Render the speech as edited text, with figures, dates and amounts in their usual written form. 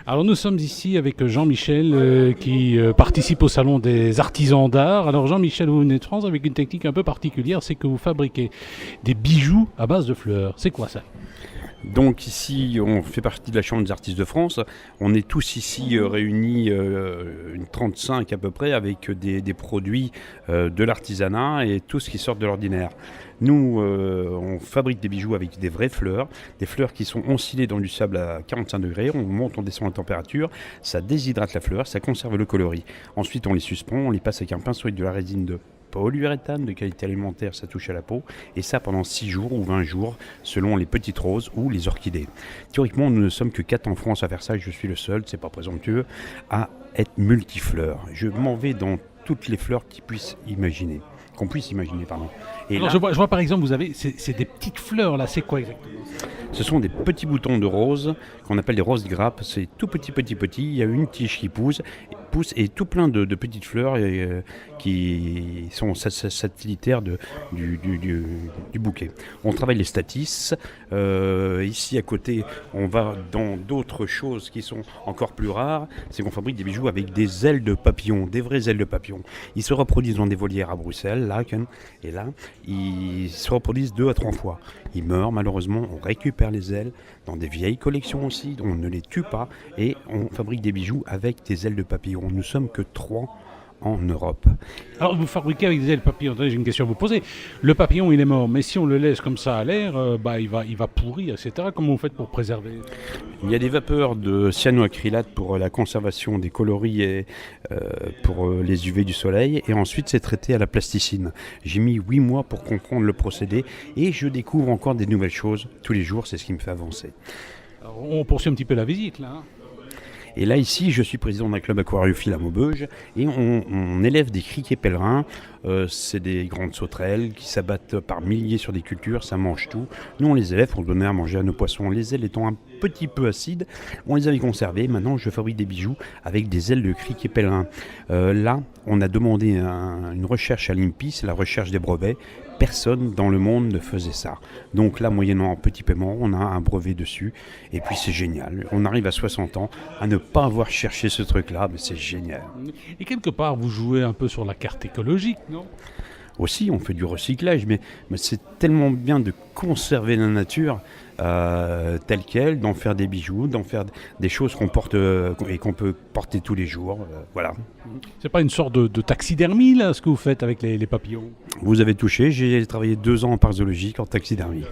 Alors nous sommes ici avec Jean-Michel qui participe au Salon des artisans d'art. Alors Jean-Michel, vous venez de France avec une technique un peu particulière, c'est que vous fabriquez des bijoux à base de fleurs. C'est quoi ça? Donc ici, on fait partie de la Chambre des artistes de France. On est tous ici réunis, une 35 à peu près, avec des produits de l'artisanat et tout ce qui sort de l'ordinaire. Nous, on fabrique des bijoux avec des vraies fleurs, des fleurs qui sont ensilées dans du sable à 45 degrés. On monte, on descend la température, ça déshydrate la fleur, ça conserve le coloris. Ensuite, on les suspend, on les passe avec un pinceau avec de la résine de polyuréthane de qualité alimentaire, ça touche à la peau, et ça pendant 6 jours ou 20 jours, selon les petites roses ou les orchidées. Théoriquement, nous ne sommes que 4 en France à faire ça, et je suis le seul, c'est pas présomptueux, à être multifleurs. Je m'en vais dans toutes les fleurs qu'on puisse imaginer, pardon. Et Alors, là, je vois par exemple, vous avez, c'est des petites fleurs là, c'est quoi exactement? ce sont des petits boutons de roses qu'on appelle des roses grappes. C'est tout petit. Il y a une tige qui pousse et tout plein de petites fleurs qui sont satellitaires du bouquet. On travaille les statices. Ici à côté, on va dans d'autres choses qui sont encore plus rares. C'est qu'on fabrique des bijoux avec des ailes de papillon, des vraies ailes de papillon. Ils se reproduisent dans des volières à Bruxelles, Laken, et là, ils se reproduisent 2 à 3 fois. Ils meurent malheureusement, on récupère les ailes dans des vieilles collections aussi, on ne les tue pas et on fabrique des bijoux avec des ailes de papillon. Nous sommes que 3 en Europe. Alors vous fabriquez avec des ailes papillon. Attendez, j'ai une question à vous poser. Le papillon il est mort, mais si on le laisse comme ça à l'air, il va pourrir, etc. Comment vous faites pour préserver? Il y a des vapeurs de cyanoacrylate pour la conservation des coloris et pour les UV du soleil. Et ensuite, c'est traité à la plasticine. J'ai mis 8 mois pour comprendre le procédé et je découvre encore des nouvelles choses. Tous les jours, c'est ce qui me fait avancer. Alors, on poursuit un petit peu la visite là. Et là, ici, je suis président d'un club aquariophile à Maubeuge et on élève des criquets pèlerins. C'est des grandes sauterelles qui s'abattent par milliers sur des cultures, ça mange tout. Nous, on les élève pour donner à manger à nos poissons. Les ailes étant un petit peu acides, on les avait conservées. Maintenant, je fabrique des bijoux avec des ailes de criquets pèlerins. Là, on a demandé une recherche à l'INPI, c'est la recherche des brevets. Personne dans le monde ne faisait ça. Donc là, moyennant un petit paiement, on a un brevet dessus. Et puis c'est génial. On arrive à 60 ans à ne pas avoir cherché ce truc-là, mais c'est génial. Et quelque part, vous jouez un peu sur la carte écologique, non? Aussi, on fait du recyclage, mais c'est tellement bien de conserver la nature telle qu'elle, d'en faire des bijoux, d'en faire des choses qu'on porte et qu'on peut porter tous les jours. Voilà. C'est pas une sorte de taxidermie, là, ce que vous faites avec les papillons? Vous avez touché, j'ai travaillé 2 ans en parc zoologique en taxidermie.